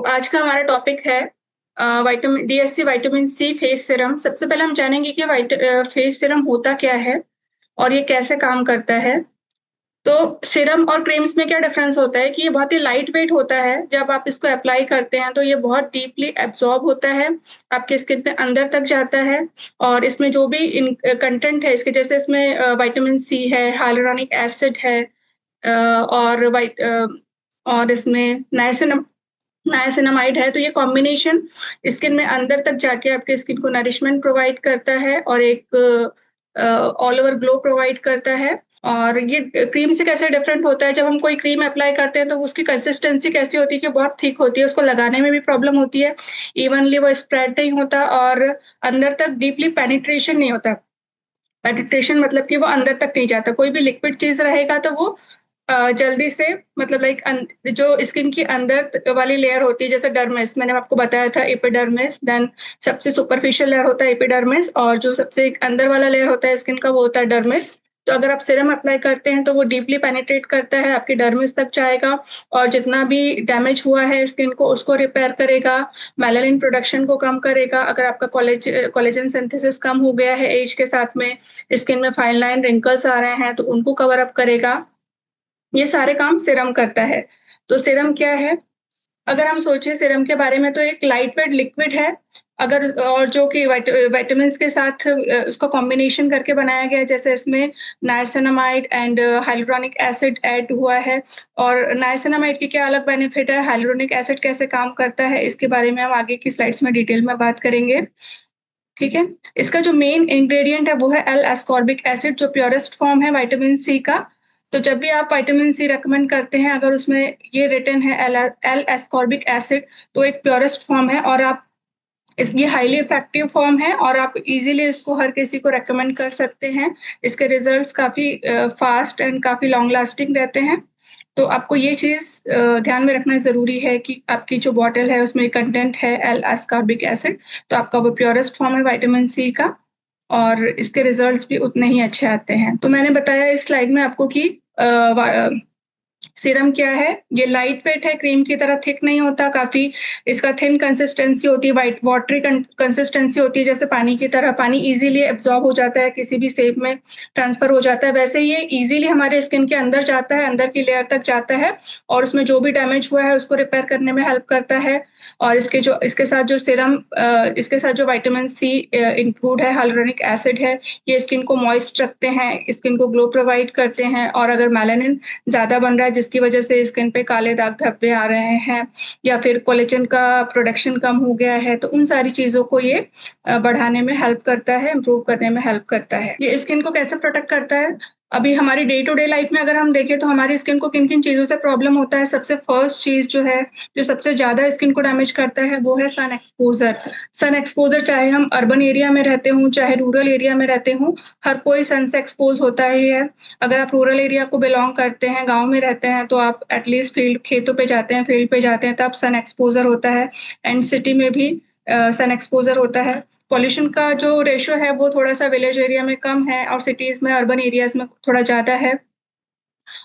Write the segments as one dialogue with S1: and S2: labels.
S1: आज का हमारा टॉपिक है vitamin DSC vitamin C face serum. सबसे पहले हम जानेंगे कि फेस सीरम होता क्या है और ये कैसे काम करता है। तो सीरम और क्रीम्स में क्या डिफरेंस होता है कि ये बहुत ही लाइट वेट होता है। जब आप इसको अप्लाई करते हैं तो ये बहुत डीपली एब्जॉर्ब होता है, आपके स्किन पे अंदर तक जाता है। और इसमें जो भी कंटेंट है इसके, जैसे इसमें विटामिन सी है, हाइलुरोनिक एसिड है, और और इसमें नाइसिनामाइड है। तो ये कॉम्बिनेशन स्किन में अंदर तक जाके आपके स्किन को नरिशमेंट प्रोवाइड करता है और एक ऑल ओवर ग्लो प्रोवाइड करता है। और ये क्रीम से कैसे डिफरेंट होता है, जब हम कोई क्रीम अप्लाई करते हैं तो उसकी कंसिस्टेंसी कैसी होती है कि बहुत थिक होती है, उसको लगाने में भी प्रॉब्लम होती है, इवनली वो स्प्रेड नहीं होता और अंदर तक डीपली पेनिट्रेशन नहीं होता। पेनिट्रेशन मतलब कि वो अंदर तक नहीं जाता, कोई भी लिक्विड चीज रहेगा तो वो जल्दी से, मतलब लाइक जो स्किन की अंदर वाली लेयर होती है, जैसे डर्मिस मैंने आपको बताया था, एपिडर्मिस, देन सबसे सुपरफिशियल लेयर होता है एपिडर्मिस, और जो सबसे अंदर वाला लेयर होता है स्किन का वो होता है डर्मिस। तो अगर आप सीरम अप्लाई करते हैं तो वो डीपली पेनिट्रेट करता है, आपकी डर्मिस तक जाएगा और जितना भी डैमेज हुआ है स्किन को उसको रिपेयर करेगा, मेलानिन प्रोडक्शन को कम करेगा। अगर आपका कोलेजन सिंथेसिस कम हो गया है एज के साथ में, स्किन में फाइन लाइन रिंकल्स आ रहे हैं तो उनको कवर अप करेगा। ये सारे काम सीरम करता है। तो सीरम क्या है, अगर हम सोचे सीरम के बारे में, तो एक लाइट वेट लिक्विड है, अगर और जो कि विटामिन के साथ उसका कॉम्बिनेशन करके बनाया गया है, जैसे इसमें niacinamide and hyaluronic acid add हुआ है। और नाइसिनामाइड की क्या अलग बेनिफिट है, हाइलुरोनिक एसिड कैसे काम करता है, इसके बारे में हम आगे की स्लाइड्स में डिटेल में बात करेंगे। ठीक है। इसका जो मेन इंग्रेडिएंट है वो है एल एस्कॉर्बिक एसिड, जो प्योरेस्ट फॉर्म है विटामिन सी का। तो जब भी आप विटामिन सी रेकमेंड करते हैं, अगर उसमें ये रिटन है एल एस्कॉर्बिक एसिड, तो एक प्योरेस्ट फॉर्म है और आप ये हाईली इफेक्टिव फॉर्म है और आप इजीली इसको हर किसी को रेकमेंड कर सकते हैं। इसके रिजल्ट्स काफी फास्ट एंड काफी लॉन्ग लास्टिंग रहते हैं। तो आपको ये चीज ध्यान में रखना जरूरी है कि आपकी जो बॉटल है उसमें कंटेंट है एल एस्कॉर्बिक एसिड, तो आपका वो प्योरेस्ट फॉर्म है विटामिन सी का, और इसके रिजल्ट्स भी उतने ही अच्छे आते हैं। तो मैंने बताया इस स्लाइड में आपको कि सीरम क्या है। ये लाइट वेट है, क्रीम की तरह थिक नहीं होता, काफी इसका थिन कंसिस्टेंसी होती है, वाइट वाटरी कंसिस्टेंसी होती है, जैसे पानी की तरह। पानी इजीली एब्जॉर्ब हो जाता है, किसी भी शेप में ट्रांसफर हो जाता है, वैसे ये इजीली हमारे स्किन के अंदर जाता है, अंदर की लेयर तक जाता है और उसमें जो भी डैमेज हुआ है उसको रिपेयर करने में हेल्प करता है। और इसके साथ जो सीरम, इसके साथ जो विटामिन सी इंक्लूड है, हाइलुरोनिक एसिड है, ये स्किन को मॉइस्ट रखते हैं, स्किन को ग्लो प्रोवाइड करते हैं। और अगर मेलानिन ज्यादा बन रहा है जिसकी वजह से स्किन पे काले दाग धब्बे आ रहे हैं, या फिर कोलेजन का प्रोडक्शन कम हो गया है, तो उन सारी चीजों को ये बढ़ाने में हेल्प करता है, इम्प्रूव करने में हेल्प करता है। ये स्किन को कैसे प्रोटेक्ट करता है, अभी हमारी डे टू डे लाइफ में अगर हम देखें तो हमारी स्किन को किन किन चीजों से प्रॉब्लम होता है। सबसे फर्स्ट चीज जो है, जो सबसे ज्यादा स्किन को डैमेज करता है, वो है सन एक्सपोजर। सन एक्सपोजर, चाहे हम अर्बन एरिया में रहते हों चाहे रूरल एरिया में रहते हों, हर कोई सन से एक्सपोज होता ही है। अगर आप रूरल एरिया को बिलोंग करते हैं, गांव में रहते हैं, तो आप एटलीस्ट फील्ड, खेतों पे जाते हैं, फील्ड पे जाते हैं, तब सन एक्सपोजर होता है। एंड सिटी में भी सन एक्सपोजर होता है। पॉल्यूशन का जो रेशियो है वो थोड़ा सा विलेज एरिया में कम है और सिटीज में, अर्बन एरियाज में थोड़ा ज्यादा है।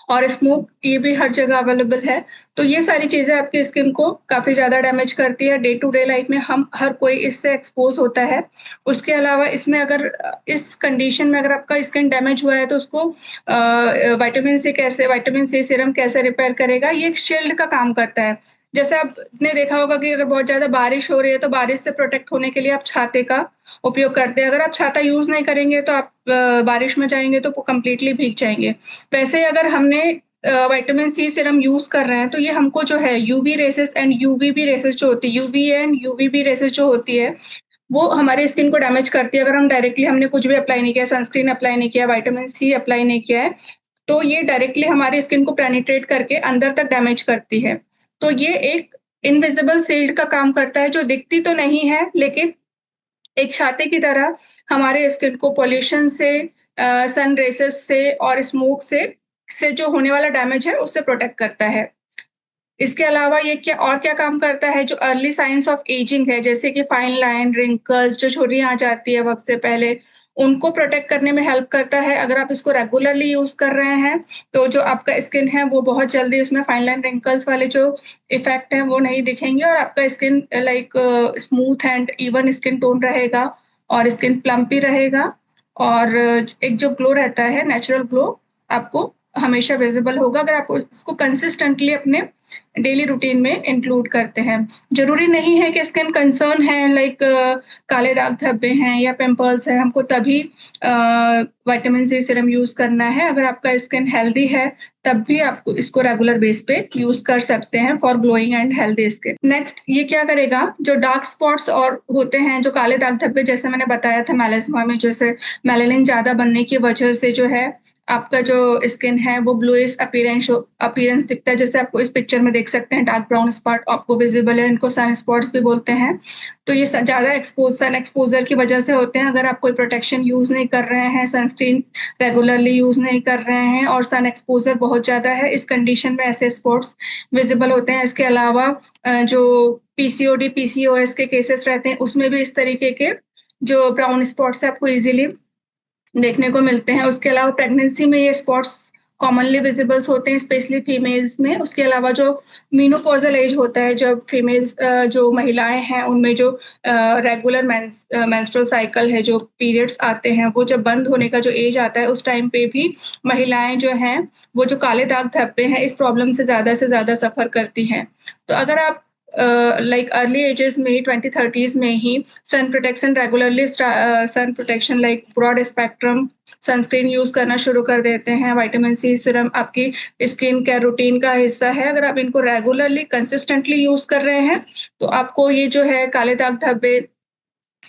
S1: और स्मोक ये भी हर जगह अवेलेबल है। तो ये सारी चीजें आपकी स्किन को काफी ज्यादा डैमेज करती है। डे टू डे लाइफ में हम हर कोई इससे एक्सपोज होता है। उसके अलावा इसमें अगर इस कंडीशन में अगर आपका स्किन डैमेज हुआ है तो उसको विटामिन सी सीरम कैसे रिपेयर करेगा, ये एक शील्ड का काम करता है। जैसे आपने देखा होगा कि अगर बहुत ज्यादा बारिश हो रही है तो बारिश से प्रोटेक्ट होने के लिए आप छाते का उपयोग करते हैं। अगर आप छाता यूज नहीं करेंगे तो आप बारिश में जाएंगे तो कंप्लीटली भीग जाएंगे। वैसे अगर हमने विटामिन सी सीरम यूज कर रहे हैं तो ये हमको जो है UV rays and UVB rays जो होती है, यूवी एंड यूवीबी रेसेस जो होती है, वो हमारे स्किन को डैमेज करती है। अगर हम डायरेक्टली, हमने कुछ भी अप्लाई नहीं किया, सनस्क्रीन अप्लाई नहीं किया, विटामिन सी अप्लाई नहीं किया है, तो ये डायरेक्टली हमारी स्किन को पेनिट्रेट करके अंदर तक डैमेज करती है। तो ये एक इनविजिबल शील्ड का काम करता है, जो दिखती तो नहीं है लेकिन एक छाते की तरह हमारे स्किन को पॉल्यूशन से, सन रेसेस से और स्मोक से जो होने वाला डैमेज है उससे प्रोटेक्ट करता है। इसके अलावा ये क्या काम करता है, जो अर्ली साइंस ऑफ एजिंग है, जैसे कि फाइन लाइन, रिंकल्स, जो झुर्रियां आ जाती है वक्त से पहले, उनको प्रोटेक्ट करने में हेल्प करता है। अगर आप इसको रेगुलरली यूज कर रहे हैं तो जो आपका स्किन है वो बहुत जल्दी उसमें फाइन लाइन रिंकल्स वाले जो इफेक्ट है वो नहीं दिखेंगे, और आपका skin like smooth and even skin tone रहेगा, और स्किन प्लम्पी रहेगा, और एक जो ग्लो रहता है, नेचुरल ग्लो, आपको हमेशा विजिबल होगा अगर आप उसको कंसिस्टेंटली अपने डेली रूटीन में इंक्लूड करते हैं। जरूरी नहीं है कि स्किन कंसर्न है, लाइक काले दाग धब्बे हैं या पिंपल्स है, हमको तभी विटामिन सी सीरम यूज करना है। अगर आपका स्किन हेल्दी है तब भी आप इसको रेगुलर बेस पे यूज कर सकते हैं for glowing and healthy skin. Next ये क्या करेगा, जो डार्क स्पॉट्स और होते हैं, जो काले दाग धब्बे, जैसे मैंने बताया था मेलास्मा में जैसे मेलानिन ज्यादा बनने की वजह से जो है आपका जो स्किन है वो ब्लूइश अपीयरेंस दिखता है, जैसे आपको इस पिक्चर में देख सकते हैं डार्क ब्राउन स्पॉट आपको विजिबल है, इनको सन स्पॉट्स भी बोलते हैं। तो ये ज्यादा सन एक्सपोजर की वजह से होते हैं। अगर आप कोई प्रोटेक्शन यूज नहीं कर रहे हैं, सनस्क्रीन रेगुलरली यूज नहीं कर रहे हैं और सन एक्सपोजर बहुत ज्यादा है, इस कंडीशन में ऐसे स्पॉट्स विजिबल होते हैं। इसके अलावा जो पीसीओडी पीसीओएस के केसेस रहते हैं उसमें भी इस तरीके के जो ब्राउन स्पॉट्स है आपको इजीली देखने को मिलते हैं। उसके अलावा प्रेगनेंसी में ये स्पॉट्स कॉमनली विजिबल्स होते हैं, स्पेशली फीमेल्स में। उसके अलावा जो मीनोपॉजल एज होता है, जब फीमेल्स जो महिलाएं हैं उनमें जो रेगुलर मेंस्ट्रुअल साइकिल है, जो पीरियड्स आते हैं, वो जब बंद होने का जो एज आता है उस टाइम पे भी महिलाएं जो हैं वो जो काले दाग धब्बे हैं इस प्रॉब्लम से ज्यादा सफर करती हैं। तो अगर आप लाइक अर्ली एजेस में 20-30s में ही sun protection regularly sun protection like broad spectrum sunscreen use करना शुरू कर देते हैं, विटामिन सी सीरम आपकी स्किन केयर रूटीन का हिस्सा है। अगर आप इनको रेगुलरली कंसिस्टेंटली यूज कर रहे हैं तो आपको ये जो है काले दाग धब्बे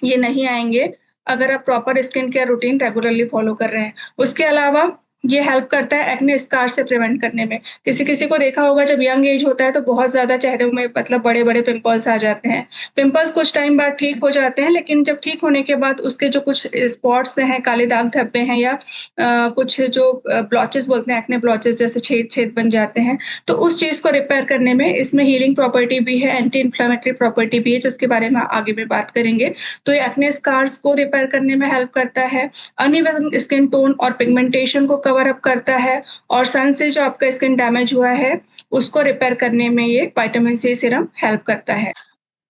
S1: ये नहीं आएंगे, अगर आप proper skin care routine regularly follow कर रहे हैं। उसके अलावा ये हेल्प करता है एक्ने स्कार से प्रिवेंट करने में। किसी किसी को देखा होगा जब यंग एज होता है तो बहुत ज्यादा चेहरे में मतलब बड़े बड़े पिंपल्स आ जाते हैं। पिंपल्स कुछ टाइम बाद ठीक हो जाते हैं, लेकिन जब ठीक होने के बाद उसके जो कुछ स्पॉट्स हैं, काले दाग धब्बे हैं, या कुछ जो ब्लॉचेस बोलते हैं, एक्ने ब्लॉचेस जैसे छेद छेद बन जाते हैं, तो उस चीज को रिपेयर करने में इसमें हीलिंग प्रॉपर्टी भी है, एंटी इन्फ्लेमेटरी प्रॉपर्टी भी है, जिसके बारे में आगे में बात करेंगे। तो ये एक्ने स्कार्स को रिपेयर करने में हेल्प करता है, अनइवन स्किन टोन और पिगमेंटेशन को कवर अप करता है, और सन से जो आपका स्किन डैमेज हुआ है उसको रिपेयर करने में ये विटामिन सी सीरम हेल्प करता है।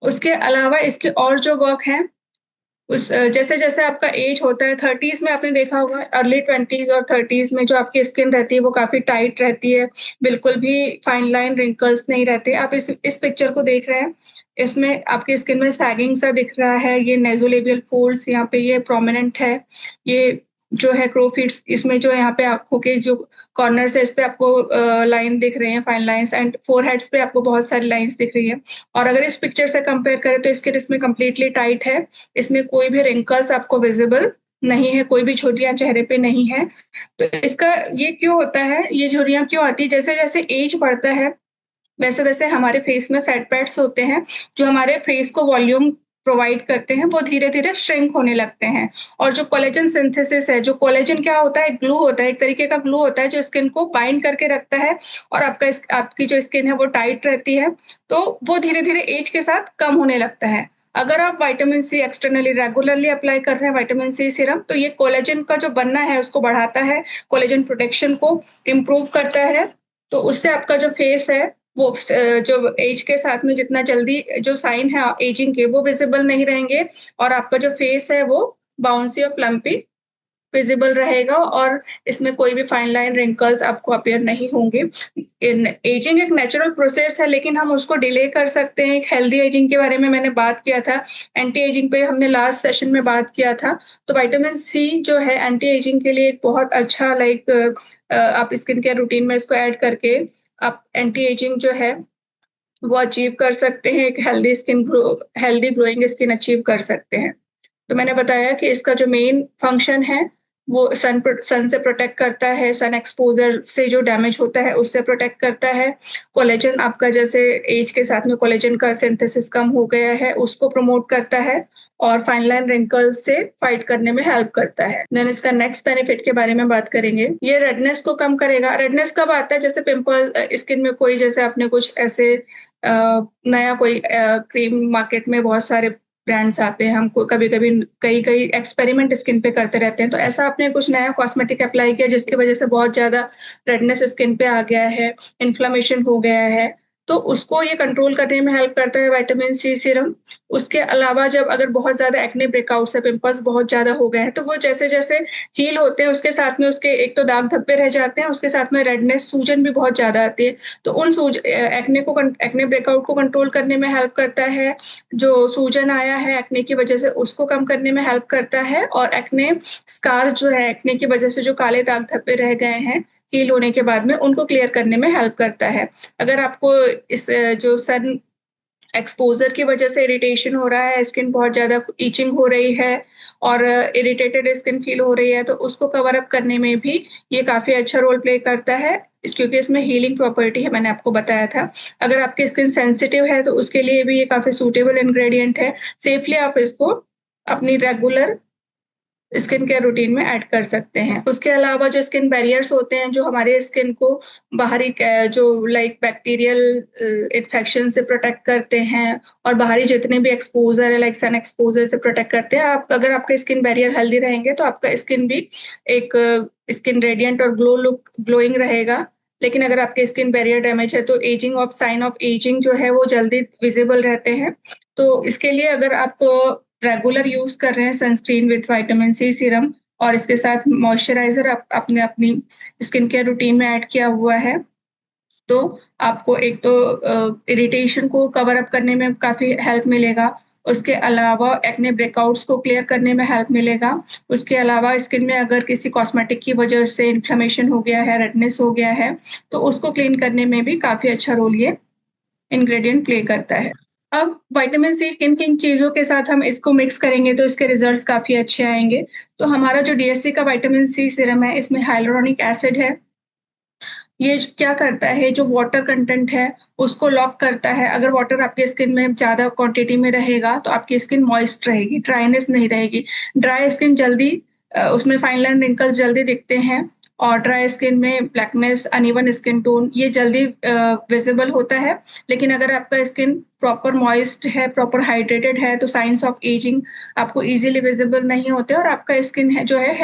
S1: उसके अलावा इसके और जो वर्क है, उस जैसे जैसे आपका एज होता है, 30s में आपने देखा होगा, अर्ली 20s और 30s में जो आपकी स्किन रहती है वो काफी टाइट रहती है, बिल्कुल भी फाइन लाइन रिंकल्स नहीं रहते। आप इस पिक्चर को देख रहे हैं, इसमें आपकी स्किन में सैगिंग सा दिख रहा है, ये नेजोलेबियल फोल्ड्स यहाँ पे ये प्रोमिनेंट है, ये जो है क्रोफिट्स, इसमें जो यहाँ पे आंखों के जो कॉर्नर है इस पे आपको लाइन दिख रही है, फाइन लाइंस, एंड फोरहेड्स पे आपको बहुत सारी लाइंस दिख रही है। और अगर इस पिक्चर से कंपेयर करें तो स्किन इसमें कंप्लीटली टाइट है, इसमें कोई भी रिंकल्स आपको विजिबल नहीं है, कोई भी झुर्रियां चेहरे पे नहीं है। तो इसका ये क्यों होता है, ये झुर्रियां क्यों आती है, जैसे जैसे एज बढ़ता है वैसे वैसे हमारे फेस में फैट पैड्स होते हैं जो हमारे फेस को वॉल्यूम प्रोवाइड करते हैं, वो धीरे धीरे श्रिंक होने लगते हैं। और जो कोलेजन सिंथेसिस है, जो कोलेजन क्या होता है, ग्लू होता है, एक तरीके का ग्लू होता है जो स्किन को बाइंड करके रखता है, और आपकी जो स्किन है वो टाइट रहती है, तो वो धीरे धीरे एज के साथ कम होने लगता है। अगर आप vitamin C externally regularly apply कर रहे हैं विटामिन सी सीरम, तो ये कोलेजन का जो बनना है उसको बढ़ाता है, कोलेजन प्रोटेक्शन को इम्प्रूव करता है। तो उससे आपका जो फेस है वो जो एज के साथ में जितना जल्दी जो साइन है एजिंग के वो विजिबल नहीं रहेंगे, और आपका जो फेस है वो बाउंसी और प्लम्पी विजिबल रहेगा, और इसमें कोई भी फाइन लाइन रिंकल्स आपको अपीयर नहीं होंगे। एजिंग एक नेचुरल प्रोसेस है, लेकिन हम उसको डिले कर सकते हैं। एक हेल्दी एजिंग के बारे में मैंने बात किया था, एंटी एजिंग पे हमने लास्ट सेशन में बात किया था। तो विटामिन सी जो है एंटी एजिंग के लिए एक बहुत अच्छा लाइक आप स्किन केयर रूटीन में इसको ऐड करके आप एंटी एजिंग जो है वो अचीव कर सकते हैं, एक हेल्दी ग्लोइंग स्किन अचीव कर सकते हैं। तो मैंने बताया कि इसका जो मेन फंक्शन है वो सन से प्रोटेक्ट करता है, सन एक्सपोजर से जो डैमेज होता है उससे प्रोटेक्ट करता है, कोलेजन आपका जैसे एज के साथ में कोलेजन का सिंथेसिस कम हो गया है उसको प्रमोट करता है, और फाइन लाइन रिंकल्स से फाइट करने में हेल्प करता है। देन इसका नेक्स्ट बेनिफिट के बारे में बात करेंगे, ये रेडनेस को कम करेगा। रेडनेस कब आता है, जैसे पिंपल स्किन में कोई, जैसे आपने कुछ ऐसे नया कोई क्रीम मार्केट में बहुत सारे ब्रांड्स आते हैं, हम कभी-कभी कई-कई एक्सपेरिमेंट स्किन पे करते रहते हैं। तो ऐसा आपने कुछ नया कॉस्मेटिक अप्लाई किया जिसकी वजह से बहुत ज़्यादा रेडनेस स्किन पे आ गया है, इन्फ्लेमेशन हो गया है, तो उसको ये कंट्रोल करने में हेल्प करता है विटामिन सी सीरम। उसके अलावा जब अगर बहुत ज़्यादा एक्ने ब्रेकआउट्स है, पिंपल्स बहुत ज़्यादा हो गए हैं, तो वो जैसे-जैसे हील होते हैं, उसके साथ में उसके एक तो दाग धब्बे रह जाते हैं, उसके साथ में रेडनेस, सूजन भी बहुत ज़्यादा आती है। तो उन एक्ने ब्रेकआउट को कंट्रोल करने में हेल्प करता है। जो सूजन आया है एक्ने की वजह से, उसको कम करने में हेल्प करता है और एक्ने स्कार्स जो है, एक्ने की वजह से जो काले दाग धब्बे रह गए हैं, हील होने के बाद में, उनको क्लियर करने में हेल्प करता है। अगर आपको इस जो सन एक्सपोज़र की वजह से इरिटेशन हो रहा है, स्किन बहुत ज़्यादा इचिंग हो रही है और इरिटेटेड स्किन फ़ील हो रही है, तो उसको कवर अप करने में भी ये काफ़ी अच्छा रोल प्ले करता है। क्योंकि इसमें हीलिंग प्रॉपर्टी है, मैंने आपको बताया था। अगर आपकी स्किन सेंसिटिव है, तो उसके लिए भी ये काफ़ी सूटेबल इंग्रीडिएंट है। सेफली आप इसको अपनी रेगुलर स्किन केयर रूटीन में ऐड कर सकते हैं। उसके अलावा जो स्किन बैरियर्स होते हैं, जो हमारे स्किन को बाहरी जो लाइक बैक्टीरियल इन्फेक्शन से प्रोटेक्ट करते हैं और बाहरी जितने भी एक्सपोज़र है लाइक सन एक्सपोज़र से प्रोटेक्ट करते हैं। आप अगर आपके स्किन बैरियर हेल्दी रहेंगे, तो आपका स्किन भी एक स्किन रेडिएंट और ग्लोइंग रहेगा। लेकिन अगर आपके स्किन बैरियर डैमेज है, तो साइन ऑफ एजिंग जो है, वो जल्दी विज़िबल रहते हैं। तो इसके लिए अगर आप रेगुलर यूज़ कर रहे हैं sunscreen with vitamin C serum और इसके साथ मॉइस्चराइज़र आपने अपनी स्किन केयर रूटीन में ऐड किया हुआ है, तो आपको एक तो इरिटेशन को कवर अप करने में काफ़ी हेल्प मिलेगा। उसके अलावा एक्ने ब्रेकआउट्स को क्लियर करने में हेल्प मिलेगा। उसके अलावा स्किन में अगर किसी कॉस्मेटिक की वजह से इन्फ्लेमेशन हो गया है, रेडनेस हो गया है, तो उसको क्लीन करने में भी काफ़ी अच्छा रोल ये इंग्रीडिएंट प्ले करता है। अब विटामिन सी किन-किन चीज़ों के साथ हम इसको मिक्स करेंगे तो इसके रिज़ल्ट्स काफ़ी अच्छे आएँगे। तो हमारा जो डीएससी का विटामिन सी सीरम है, इसमें हाइलुरोनिक एसिड है। ये क्या करता है, जो वाटर कंटेंट है, उसको लॉक करता है। अगर वाटर आपके स्किन में ज़्यादा क्वांटिटी में रहेगा, तो आपकी स्किन मॉइस्ट रहेगी, ड्राइनेस नहीं रहेगी। ड्राई स्किन जल्दी उसमें फाइन लाइन रिंकल्स जल्दी दिखते हैं और ड्राई स्किन में ब्लैकनेस, अनइवन स्किन टोन ये जल्दी विज़िबल होता है। लेकिन अगर आपका स्किन प्रॉपर मॉइस्ट है, प्रॉपर हाइड्रेटेड है, तो साइन्स ऑफ एजिंग आपको ईज़िली विज़िबल नहीं होते और आपका स्किन है जो है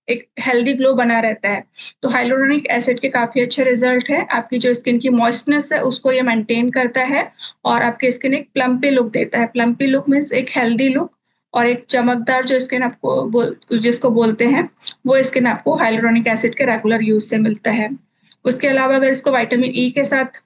S1: एक हेल्दी ग्लो बना रहता है। तो हाइलुरोनिक एसिड के काफ़ी अच्छे रिज़ल्ट हैं। आपकी जो स्किन की मॉइस्चनेस है उसको ये मेंटेन करता है और आपकी स्किन एक प्लम्पी लुक देता है। प्लम्पी लुक मीन्स एक हेल्दी लुक और एक चमकदार जो स्किन आपको जिसको बोलते हैं, वो स्किन आपको हाइलुरोनिक एसिड के रेगुलर यूज़ से मिलता है। उसके अलावा अगर इसको विटामिन ई के साथ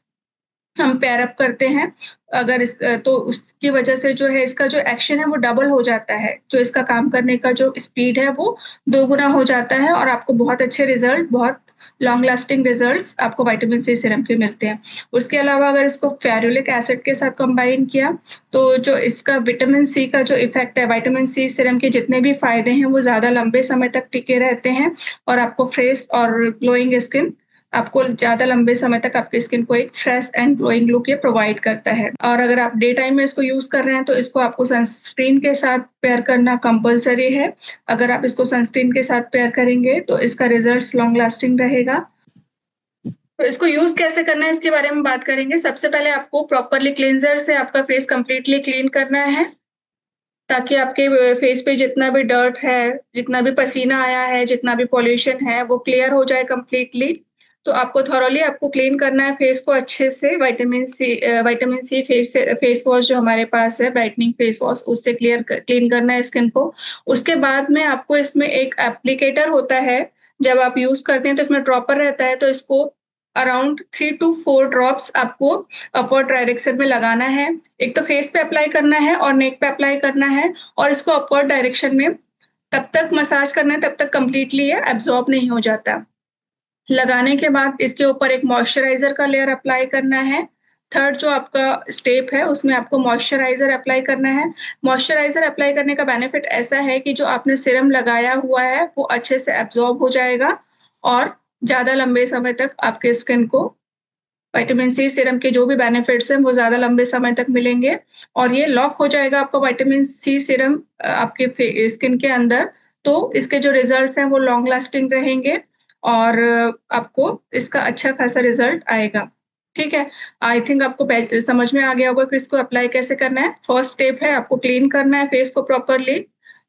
S1: हम पेयर अप करते हैं, अगर तो उसकी वजह से जो है इसका जो एक्शन है वो डबल हो जाता है। जो इसका काम करने का जो स्पीड है वो दोगुना हो जाता है और आपको बहुत अच्छे रिज़ल्ट, बहुत लॉन्ग लास्टिंग रिज़ल्ट्स आपको विटामिन सी सीरम के मिलते हैं। उसके अलावा अगर इसको फेरुलिक एसिड के साथ कंबाइन किया, तो जो इसका विटामिन सी का जो इफ़ेक्ट है, विटामिन सी सीरम के जितने भी फ़ायदे हैं वो ज़्यादा लंबे समय तक टिके रहते हैं और आपको फ्रेश और ग्लोइंग स्किन आपको ज़्यादा लंबे समय तक आपकी स्किन को एक फ्रेश एंड ग्लोइंग लुक ये प्रोवाइड करता है। और अगर आप डे टाइम में इसको यूज़ कर रहे हैं, तो इसको आपको सनस्क्रीन के साथ पेयर करना कंपल्सरी है। अगर आप इसको सनस्क्रीन के साथ पेयर करेंगे, तो इसका रिज़ल्ट्स लॉन्ग लास्टिंग रहेगा। तो इसको यूज़ कैसे करना है, इसके बारे में बात करेंगे। सबसे पहले आपको प्रॉपरली क्लींज़र से आपका फेस कंप्लीटली क्लीन करना है, ताकि आपके फेस पे जितना भी डर्ट है, जितना भी पसीना आया है, जितना भी पॉल्यूशन है, वो क्लियर हो जाए कंप्लीटली। तो आपको थॉरोली आपको क्लीन करना है फेस को अच्छे से विटामिन सी फेस वॉश जो हमारे पास है, ब्राइटनिंग फेस वॉश, उससे क्लीन करना है स्किन को। उसके बाद में आपको इसमें एक एप्लीकेटर होता है, जब आप यूज़ करते हैं तो इसमें ड्रॉपर रहता है, तो इसको अराउंड 3 टू 4 ड्रॉप्स आपको अपवर्ड डायरेक्शन में लगाना है। एक तो फेस पे अप्लाई करना है और नेक पे अप्लाई करना है और इसको अपवर्ड डायरेक्शन में तब तक मसाज करना है, तब तक कंप्लीटली ये एब्ज़ॉर्ब नहीं हो जाता। लगाने के बाद इसके ऊपर एक मॉइस्चराइज़र का लेयर अप्लाई करना है। थर्ड जो आपका स्टेप है, उसमें आपको मॉइस्चराइज़र अप्लाई करना है। मॉइस्चराइज़र अप्लाई करने का बेनिफिट ऐसा है कि जो आपने सीरम लगाया हुआ है, वो अच्छे से एब्ज़ॉर्ब हो जाएगा और ज़्यादा लंबे समय तक आपके स्किन को विटामिन सी सीरम के जो भी बेनिफिट्स हैं, वो ज़्यादा लंबे समय तक मिलेंगे और ये लॉक हो जाएगा आपका विटामिन सी सीरम आपके स्किन के अंदर, तो इसके जो रिज़ल्ट्स हैं, वो लॉन्ग लास्टिंग रहेंगे और आपको इसका अच्छा खासा रिज़ल्ट आएगा। ठीक है। आई थिंक आपको समझ में आ गया होगा कि इसको अप्लाई कैसे करना है। फर्स्ट स्टेप है आपको क्लीन करना है फेस को प्रॉपरली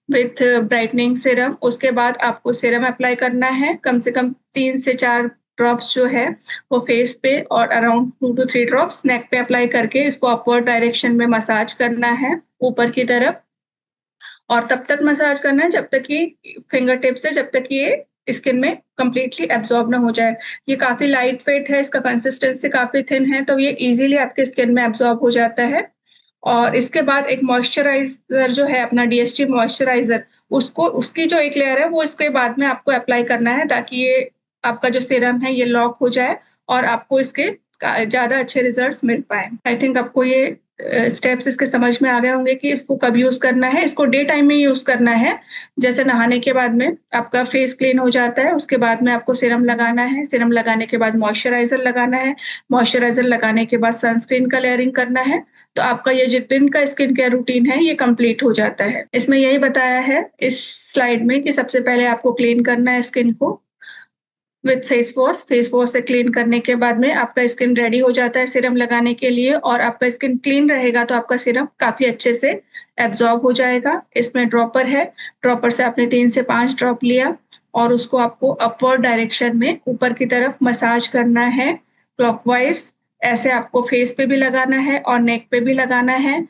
S1: विथ ब्राइटनिंग सीरम। उसके बाद आपको सीरम अप्लाई करना है, कम से कम 3 से 4 ड्रॉप्स जो है वो फेस पे, और अराउंड 2 to 3 ड्रॉप्स नेक पे अप्लाई करके इसको अपवर्ड डायरेक्शन में मसाज करना है ऊपर की तरफ। और तब तक मसाज करना है जब तक कि फिंगर टिप से, जब तक कि ये स्किन में कंप्लीटली एब्जॉर्ब ना हो जाए। ये काफी लाइट वेट है, इसका कंसिस्टेंसी काफी थिन है, तो ये इजीली आपके स्किन में एब्जॉर्ब हो जाता है। और इसके बाद एक मॉइस्चराइजर जो है अपना DHT मॉइस्चराइजर, उसको उसकी जो एक लेयर है वो इसके बाद में आपको अप्लाई करना है, ताकि ये आपका जो सीरम है ये लॉक हो जाए और आपको इसके ज्यादा अच्छे रिजल्ट्स मिल पाए। आई थिंक आपको ये स्टेप्स इसके समझ में आ गए होंगे कि इसको कब यूज करना है। इसको डे टाइम में यूज करना है, जैसे नहाने के बाद में आपका फेस क्लीन हो जाता है, उसके बाद में आपको सीरम लगाना है, सीरम लगाने के बाद मॉइस्चराइजर लगाना है, मॉइस्चराइजर लगाने के बाद सनस्क्रीन का लेयरिंग करना है। तो आपका ये जो दिन का स्किन केयर रूटीन है ये कंप्लीट हो जाता है। इसमें यही बताया है इस स्लाइड में कि सबसे पहले आपको क्लीन करना है स्किन को with face wash. Face wash से क्लीन करने के बाद में आपका स्किन रेडी हो जाता है सीरम लगाने के लिए, और आपका स्किन क्लीन रहेगा तो आपका सीरम काफी अच्छे से एब्जॉर्ब हो जाएगा। इसमें ड्रॉपर है, ड्रॉपर से आपने 3 से 5 ड्रॉप लिया और उसको आपको अपवर्ड डायरेक्शन में ऊपर की तरफ मसाज करना है क्लॉकवाइज। ऐसे आपको फेस पे भी लगाना है और नेक पे भी लगाना है।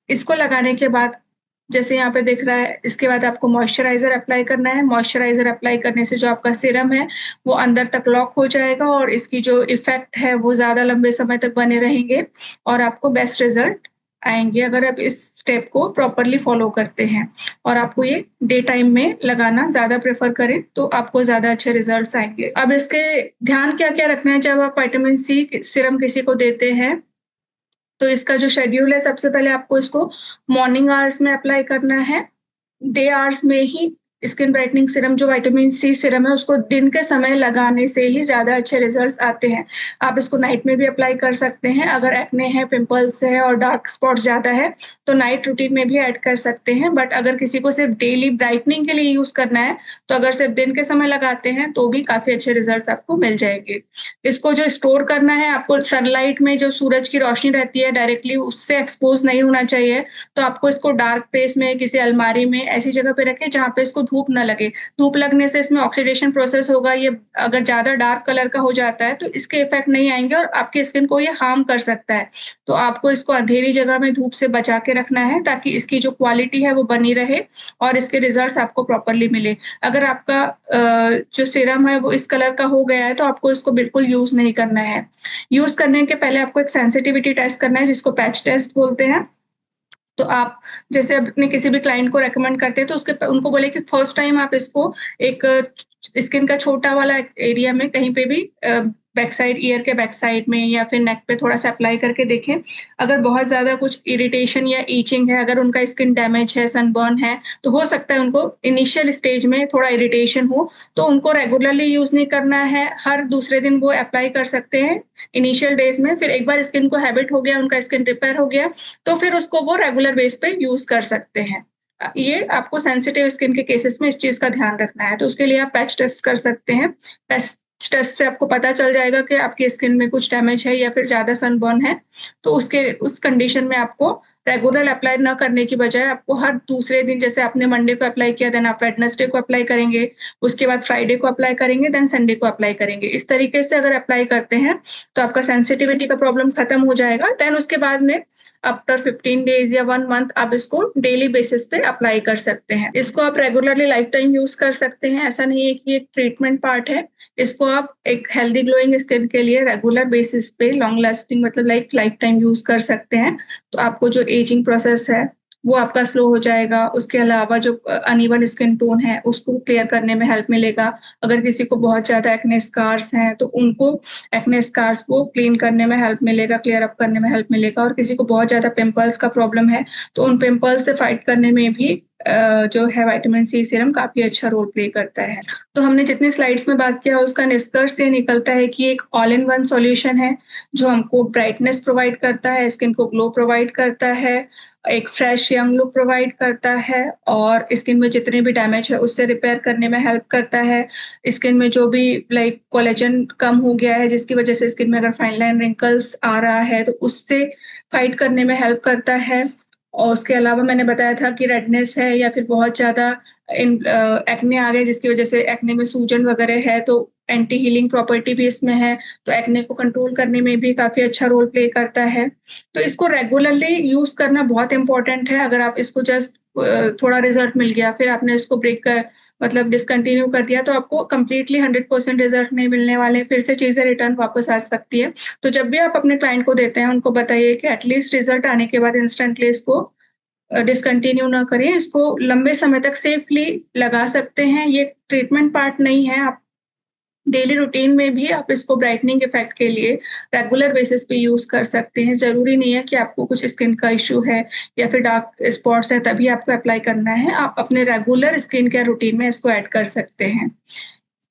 S1: इसको लगाने के बाद जैसे यहाँ पे दिख रहा है, इसके बाद आपको मॉइस्चराइजर अप्लाई करना है। मॉइस्चराइजर अप्लाई करने से जो आपका सीरम है वो अंदर तक लॉक हो जाएगा और इसकी जो इफेक्ट है वो ज्यादा लंबे समय तक बने रहेंगे और आपको बेस्ट रिजल्ट आएंगे अगर आप इस स्टेप को प्रॉपरली फॉलो करते हैं। और आपको ये डे टाइम में लगाना ज्यादा प्रेफर करें तो आपको ज्यादा अच्छे रिजल्ट्स आएंगे। अब इसके ध्यान क्या क्या रखना है जब आप विटामिन सी सीरम किसी को देते हैं, तो इसका जो शेड्यूल है, सबसे पहले आपको इसको मॉर्निंग आवर्स में अप्लाई करना है। डे आवर्स में ही स्किन ब्राइटनिंग सीरम जो विटामिन सी सीरम है उसको दिन के समय लगाने से ही ज्यादा अच्छे रिजल्ट्स आते हैं। आप इसको नाइट में भी अप्लाई कर सकते हैं। अगर एक्ने है, पिंपल्स है और डार्क स्पॉट ज्यादा है तो नाइट रूटीन में भी ऐड कर सकते हैं। बट अगर किसी को सिर्फ डेली ब्राइटनिंग के लिए यूज करना है तो अगर सिर्फ दिन के समय लगाते हैं तो भी काफी अच्छे रिजल्ट आपको मिल जाएंगे। इसको जो स्टोर करना है, आपको सनलाइट में जो सूरज की रोशनी रहती है डायरेक्टली उससे एक्सपोज नहीं होना चाहिए। तो आपको इसको डार्क प्लेस में, किसी अलमारी में, ऐसी जगह पे रखें जहाँ पे इसको धूप ना लगे। धूप लगने से इसमें ऑक्सीडेशन प्रोसेस होगा, ये अगर ज्यादा डार्क कलर का हो जाता है तो इसके इफेक्ट नहीं आएंगे और आपकी स्किन को ये हार्म कर सकता है। तो आपको इसको अंधेरी जगह में धूप से बचा के रखना है ताकि इसकी जो क्वालिटी है वो बनी रहे और इसके रिजल्ट्स आपको प्रॉपरली मिले। अगर आपका जो सीरम है वो इस कलर का हो गया है तो आपको इसको बिल्कुल यूज नहीं करना है। यूज करने के पहले आपको एक सेंसिटिविटी टेस्ट करना है जिसको पैच टेस्ट बोलते हैं। तो आप जैसे अपने किसी भी क्लाइंट को रेकमेंड करते हैं तो उसके उनको बोले कि फर्स्ट टाइम आप इसको एक स्किन का छोटा वाला एरिया में कहीं पे भी बैक साइड, ईयर के बैक साइड में या फिर नेक पे थोड़ा सा अप्लाई करके देखें। अगर बहुत ज्यादा कुछ इरिटेशन या ईचिंग है, अगर उनका स्किन डैमेज है, सनबर्न है, तो हो सकता है उनको इनिशियल स्टेज में थोड़ा इरिटेशन हो, तो उनको रेगुलरली यूज नहीं करना है। हर दूसरे दिन वो अप्लाई कर सकते हैं इनिशियल डेज में। फिर एक बार स्किन को हैबिट हो गया, उनका स्किन रिपेयर हो गया, तो फिर उसको वो रेगुलर बेस पे यूज कर सकते हैं। ये आपको सेंसिटिव स्किन के केसेस में इस चीज का ध्यान रखना है। तो उसके लिए आप पैच टेस्ट कर सकते हैं। पैच टेस्ट से आपको पता चल जाएगा कि आपकी स्किन में कुछ डैमेज है या फिर ज्यादा सनबर्न है। तो उस कंडीशन में आपको रेगुलर अप्लाई ना करने की बजाय आपको हर दूसरे दिन, जैसे आपने मंडे को अप्लाई किया देन आप वेडनेसडे को अप्लाई करेंगे, उसके बाद फ्राइडे को अप्लाई करेंगे, देन संडे को अप्लाई करेंगे। इस तरीके से अगर अप्लाई करते हैं तो आपका सेंसिटिविटी का प्रॉब्लम खत्म हो जाएगा। देन उसके बाद में आफ्टर 15 डेज या 1 मंथ आप इसको डेली बेसिस पे अप्लाई कर सकते हैं। इसको आप रेगुलरली लाइफ टाइम यूज कर सकते हैं। ऐसा नहीं है कि ये ट्रीटमेंट पार्ट है। इसको आप एक हेल्दी ग्लोइंग स्किन के लिए रेगुलर बेसिस पे लॉन्ग लास्टिंग, मतलब लाइफ टाइम यूज कर सकते हैं। तो आपको जो एजिंग प्रोसेस है वो आपका स्लो हो जाएगा। उसके अलावा जो अनइवन स्किन टोन है उसको क्लियर करने में हेल्प मिलेगा। अगर किसी को बहुत ज्यादा एक्ने स्कार्स हैं तो उनको एक्ने स्कार्स को क्लीन करने में हेल्प मिलेगा, क्लियर अप करने में हेल्प मिलेगा। और किसी को बहुत ज्यादा पिंपल्स का प्रॉब्लम है तो उन पिंपल्स से फाइट करने में भी जो है विटामिन सी सीरम काफी अच्छा रोल प्ले करता है। तो हमने जितनी स्लाइड्स में बात किया उसका निष्कर्ष ये निकलता है कि एक ऑल इन वन सॉल्यूशन है जो हमको ब्राइटनेस प्रोवाइड करता है, स्किन को ग्लो प्रोवाइड करता है, एक फ्रेश यंग लुक प्रोवाइड करता है और स्किन में जितने भी डैमेज है उससे रिपेयर करने में हेल्प करता है। स्किन में जो भी लाइक कोलेजन कम हो गया है जिसकी वजह से स्किन में अगर फाइन लाइन रिंकल्स आ रहा है तो उससे फाइट करने में हेल्प करता है। और उसके अलावा मैंने बताया था कि रेडनेस है या फिर बहुत ज़्यादा एक्ने आ गए जिसकी वजह से एक्ने में सूजन वगैरह है तो एंटी हीलिंग प्रॉपर्टी भी इसमें है, तो एक्ने को कंट्रोल करने में भी काफ़ी अच्छा रोल प्ले करता है। तो इसको रेगुलरली यूज़ करना बहुत इम्पोर्टेंट है। अगर आप इसको जस्ट थोड़ा रिजल्ट मिल गया फिर आपने इसको ब्रेक कर मतलब डिसकंटिन्यू कर दिया तो आपको कंप्लीटली 100% रिजल्ट नहीं मिलने वाले, फिर से चीज़ें रिटर्न वापस आ सकती है। तो जब भी आप अपने क्लाइंट को देते हैं उनको बताइए कि एटलीस्ट रिजल्ट आने के बाद इंस्टेंटली इसको डिसकंटिन्यू ना करें, इसको लंबे समय तक सेफली लगा सकते हैं। ये ट्रीटमेंट पार्ट नहीं है, आप डेली रूटीन में भी आप इसको ब्राइटनिंग इफेक्ट के लिए रेगुलर बेसिस पे यूज़ कर सकते हैं। ज़रूरी नहीं है कि आपको कुछ स्किन का इश्यू है या फिर डार्क स्पॉट्स हैं तभी आपको अप्लाई करना है। आप अपने रेगुलर स्किन केयर रूटीन में इसको ऐड कर सकते हैं।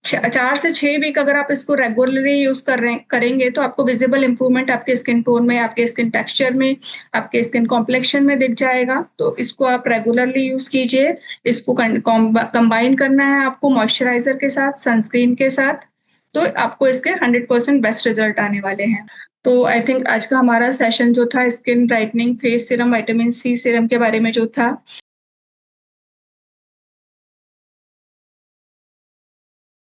S1: 4 से 6 वीक अगर आप इसको रेगुलरली यूज़ करेंगे तो आपको विजिबल इम्प्रूवमेंट आपके स्किन टोन में, आपके स्किन टेक्सचर में, आपके स्किन कॉम्प्लेक्शन में दिख जाएगा। तो इसको आप रेगुलरली यूज़ कीजिए। इसको कंबाइन करना है आपको मॉइस्चराइज़र के साथ, सनस्क्रीन के साथ, तो आपको इसके 100% बेस्ट रिज़ल्ट आने वाले हैं। तो आई थिंक आज का हमारा सेशन जो था skin brightening face serum, vitamin C serum के बारे में जो था